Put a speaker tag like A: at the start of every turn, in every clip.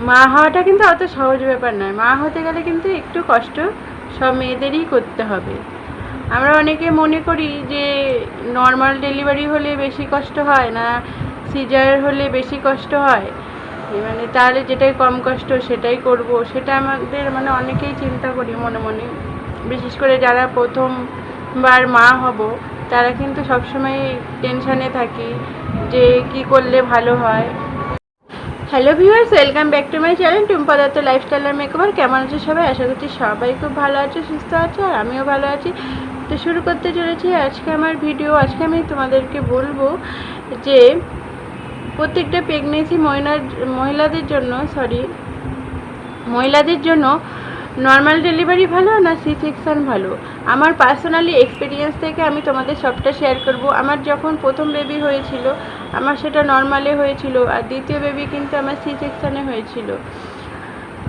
A: মা হওয়াটা কিন্তু অত সহজ ব্যাপার নয়। মা হতে গেলে কিন্তু একটু কষ্ট সব মেয়েদেরই করতে হবে। আমরা অনেকে মনে করি যে নর্মাল ডেলিভারি হলে বেশি কষ্ট হয় না সিজার হলে বেশি কষ্ট হয়, মানে তাহলে যেটাই কম কষ্ট সেটাই করব, সেটা আমাদের মানে অনেকেই চিন্তা করি মনে মনে। বিশেষ করে যারা প্রথমবার মা হব তারা কিন্তু সবসময় টেনশানে থাকি যে কি করলে ভালো হয়। Hello viewers, welcome back to my channel Tumpa Dutta lifestyle আর মেকওভার। কেমন আছে সবাই? আশা করছি সবাই খুব ভালো আছে, সুস্থ আছে, আর আমিও ভালো আছি। তো শুরু করতে চলেছি আজকে আমার ভিডিও। আজকে আমি তোমাদেরকে বলবো যে প্রত্যেকটা প্রেগনেন্সি মহিলাদের জন্য নর্মাল ডেলিভারি ভালো না সি সেকশন ভালো। আমার পার্সোনালি এক্সপিরিয়েন্স থেকে আমি তোমাদের সবটা শেয়ার করব। আমার যখন প্রথম বেবি হয়েছিল আমার সেটা নর্মালে হয়েছিল, আর দ্বিতীয় বেবি কিন্তু আমার সি সেকশনে হয়েছিল।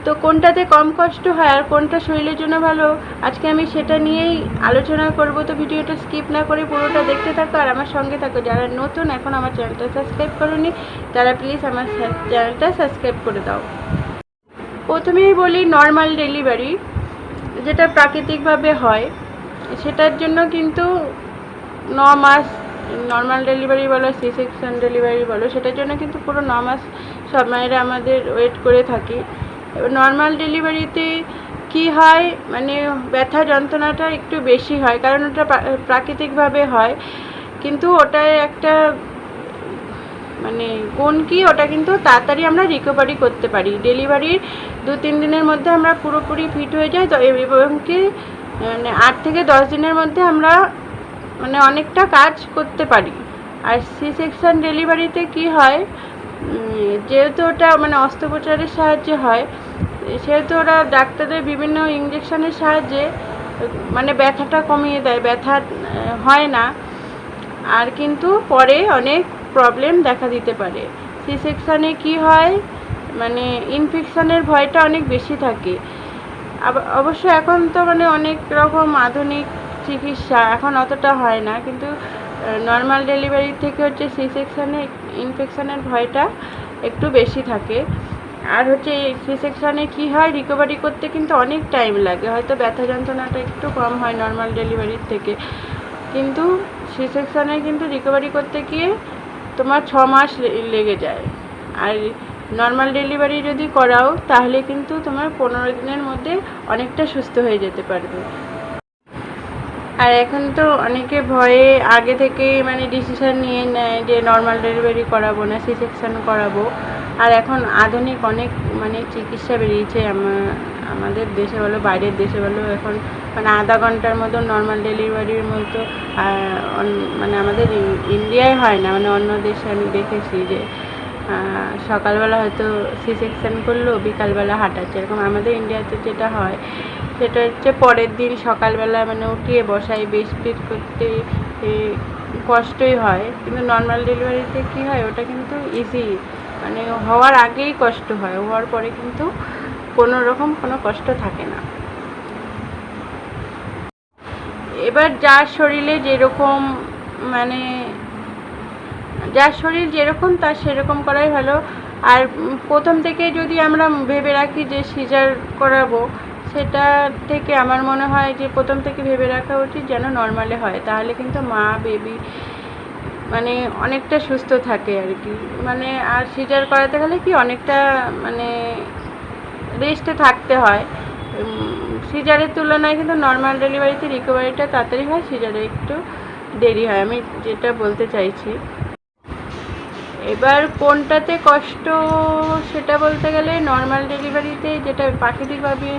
A: তো কোনটাতে কম কষ্ট হয় আর কোনটা শরীরের জন্য ভালো আজকে আমি সেটা নিয়েই আলোচনা করব। তো ভিডিওটা স্কিপ না করে পুরোটা দেখতে থাকো আর আমার সঙ্গে থাকো। যারা নতুন এখন আমার চ্যানেলটা সাবস্ক্রাইব করোনি তারা প্লিজ আমার চ্যানেলটা সাবস্ক্রাইব করে দাও। প্রথমেই বলি নর্মাল ডেলিভারি যেটা প্রাকৃতিকভাবে হয় সেটার জন্য কিন্তু 9 মাস, নর্মাল ডেলিভারি বলো সি সেকশন ডেলিভারি বলো, সেটার জন্য কিন্তু পুরো 9 মাস সব মায়েরা আমাদের ওয়েট করে থাকি। নর্মাল ডেলিভারিতে কি হয় মানে ব্যথা যন্ত্রণাটা একটু বেশি হয়, কারণ ওটা প্রাকৃতিকভাবে হয়। কিন্তু ওটার একটা মানে কোন কি, ওটা কিন্তু তাড়াতাড়ি আমরা রিকভারি করতে পারি। ডেলিভারির 2-3 দিনের মধ্যে আমরা পুরোপুরি ফিট হয়ে যাই, তো এবং কি মানে 8 থেকে 10 দিনের মধ্যে আমরা মানে অনেকটা কাজ করতে পারি। আর সি সেকশন ডেলিভারিতে কি হয়, যেহেতু ওটা মানে অস্ত্রোপচারের সাহায্যে হয়, সেহেতু ওরা ডাক্তারদের বিভিন্ন ইঞ্জেকশনের সাহায্যে মানে ব্যথাটা কমিয়ে দেয়, ব্যথা হয় না। আর কিন্তু পরে অনেক প্রবলেম দেখা দিতে পারে। সি সেকশানে কী হয় মানে ইনফেকশানের ভয়টা অনেক বেশি থাকে। অবশ্য এখন তো মানে অনেক রকম আধুনিক চিকিৎসা, এখন অতটা হয় না, কিন্তু নর্মাল ডেলিভারি থেকে হচ্ছে সি সেকশানে ইনফেকশানের ভয়টা একটু বেশি থাকে। আর হচ্ছে সি সেকশানে কী হয় রিকভারি করতে কিন্তু অনেক টাইম লাগে, হয়তো ব্যথা যন্ত্রণাটা একটু কম হয় নর্মাল ডেলিভারির থেকে, কিন্তু সি সেকশানে কিন্তু রিকভারি করতে গিয়ে তোমার 6 মাস লেগে যায়। আর নর্মাল ডেলিভারি যদি করাও তাহলে কিন্তু তোমার 15 দিনের মধ্যে অনেকটা সুস্থ হয়ে যেতে পারবে। আর এখন তো অনেকে ভয়ে আগে থেকে মানে ডিসিশান নিয়ে নেয় যে নর্মাল ডেলিভারি করাবো না, সি সেকশন করাবো। আর এখন আধুনিক অনেক মানে চিকিৎসা বেরিয়েছে আমাদের দেশে বলো বাইরের দেশে বলো, এখন মানে আধা ঘন্টার মতো নর্মাল ডেলিভারির মতো মানে আমাদের ইন্ডিয়ায় হয় না, মানে অন্য দেশে আমি দেখেছি যে সকালবেলা হয়তো সি সেকশন করলো, বিকালবেলা হাঁটাচ্ছে। এরকম আমাদের ইন্ডিয়াতে যেটা হয় সেটা হচ্ছে পরের দিন সকালবেলা মানে উঠিয়ে বসাই বেশ ফিট করতে কষ্টই হয়। কিন্তু নর্মাল ডেলিভারিতে কী হয় ওটা কিন্তু ইজি, মানে হওয়ার আগেই কষ্ট হয়, হওয়ার পরে কিন্তু কোনো রকম কোনো কষ্ট থাকে না। এবার যার শরীরে যেরকম মানে যার শরীর যেরকম তার সেরকম করাই ভালো। আর প্রথম থেকে যদি আমরা ভেবে রাখি যে সিজার করাবো, সেটা থেকে আমার মনে হয় যে প্রথম থেকে ভেবে রাখা উচিত যেন নর্মালে হয়, তাহলে কিন্তু মা বেবি মানে অনেকটা সুস্থ থাকে আর কি। মানে আর সিজার করাতে গেলে কি অনেকটা মানে রেস্টে থাকতে হয়। সিজারের তুলনায় কিন্তু নর্মাল ডেলিভারিতে রিকভারিটা তাড়াতাড়ি হয়, সিজারে একটু দেরি হয়, আমি যেটা বলতে চাইছি। এবার কোনটাতে কষ্ট সেটা বলতে গেলে নর্মাল ডেলিভারিতে যেটা প্রাকৃতিকভাবে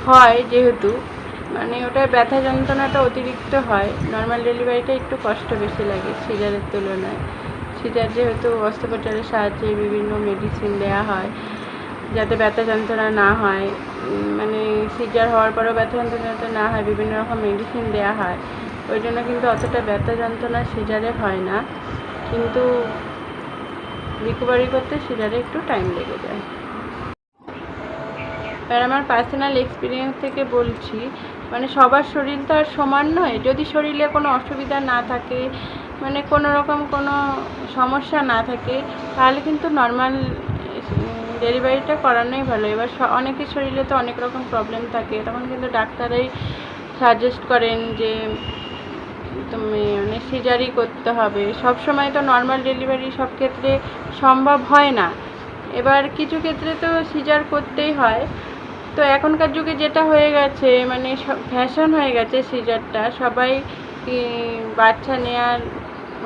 A: হয়, যেহেতু মানে ওটা ব্যথা যন্ত্রণাটা অতিরিক্ত হয়, নর্মাল ডেলিভারিটা একটু কষ্ট বেশি লাগে সিজারের তুলনায়। সিজার যেহেতু অস্ত্রোপচারের সাহায্যে বিভিন্ন মেডিসিন দেওয়া হয় যাতে ব্যথা যন্ত্রণা না হয়, মানে সিজার হওয়ার পরেও ব্যথা যন্ত্রণাটা না হয়, বিভিন্ন রকম মেডিসিন দেওয়া হয়, ওই জন্য কিন্তু অতটা ব্যথা যন্ত্রণা সিজারে হয় না, কিন্তু রিকভারি করতে সিজারে একটু টাইম লেগে যায়। আর আমার পার্সোনাল এক্সপিরিয়েন্স থেকে বলছি, মানে সবার শরীর তো আর সমান নয়। যদি শরীরে কোনো অসুবিধা না থাকে, মানে কোনো রকম কোনো সমস্যা না থাকে, তাহলে কিন্তু নর্মাল ডেলিভারিটা করানোই ভালো। এবার অনেকের শরীরে তো অনেক রকম প্রবলেম থাকে, তখন কিন্তু ডাক্তাররাই সাজেস্ট করেন যে তুমি মানে সিজারই করতে হবে। সব সময় তো নর্মাল ডেলিভারি সব ক্ষেত্রে সম্ভব হয় না, এবার কিছু ক্ষেত্রে তো সিজার করতেই হয়। তো এখনকার যুগে যেটা হয়ে গেছে মানে ফ্যাশন হয়ে গেছে সিজারটা, সবাই বাচ্চা নেওয়ার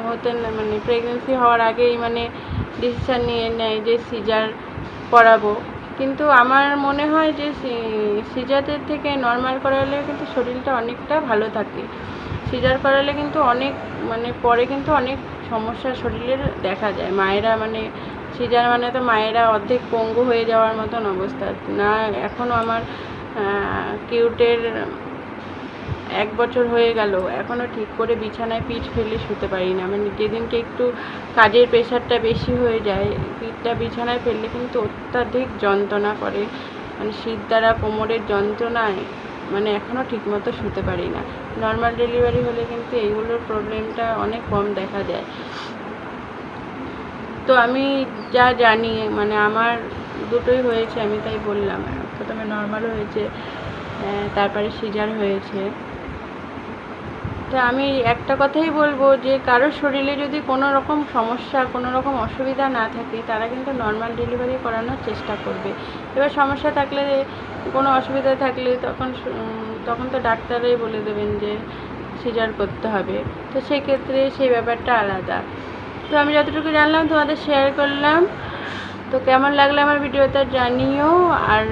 A: হতে মানে প্রেগনেন্সি হওয়ার আগেই মানে ডিসিশান নিয়ে নেয় যে সিজার করাবো। কিন্তু আমার মনে হয় যে সিজারের থেকে নর্মাল করালে কিন্তু শরীরটা অনেকটা ভালো থাকে। সিজার করালে কিন্তু অনেক মানে পরে কিন্তু অনেক সমস্যা শরীরের দেখা যায়। মায়েরা মানে সিজার মানে তো মায়েরা অর্ধেক পঙ্গু হয়ে যাওয়ার মতন অবস্থা। না এখনও আমার কিউটের 1 বছর হয়ে গেল, এখনও ঠিক করে বিছানায় পিঠ ফেলে শুতে পারি না। মানে যেদিনকে একটু কাজের প্রেশারটা বেশি হয়ে যায়, পিঠটা বিছানায় ফেললে কিন্তু অত্যাধিক যন্ত্রণা করে, মানে শীত দ্বারা কোমরের যন্ত্রণায় মানে এখনও ঠিকমতো শুতে পারি না। নর্মাল ডেলিভারি হলে কিন্তু এইগুলোর প্রবলেমটা অনেক কম দেখা যায়। তো আমি যা জানি মানে আমার দুটোই হয়েছে, আমি তাই বললাম। প্রথমে নর্মাল হয়েছে, তারপরে সিজার হয়েছে। তো আমি একটা কথাই বলবো যে কারোর শরীরে যদি কোনো রকম সমস্যা, কোনো রকম অসুবিধা না থাকে, তারা কিন্তু নর্মাল ডেলিভারি করানোর চেষ্টা করবে। এবার সমস্যা থাকলে, কোনো অসুবিধা থাকলে তখন তো ডাক্তাররাই বলে দেবেন যে সিজার করতে হবে। তো সেক্ষেত্রে সেই ব্যাপারটা আলাদা। তো আমি যতটুকু জানলাম তোমাদের শেয়ার করলাম। তো কেমন লাগলো আমার ভিডিওটা জানিও। আর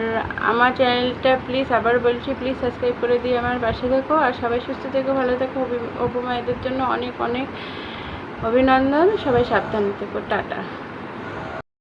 A: আমার চ্যানেলটা প্লিজ, আবার বলছি, প্লিজ সাবস্ক্রাইব করে দিয়ে আমার পাশে থেকো। আর সবাই সুস্থ থেকো, ভালো থেকো। অপু মায়েদের জন্য অনেক অনেক অভিনন্দন। সবাই সাবধানে থেকো। টাটা।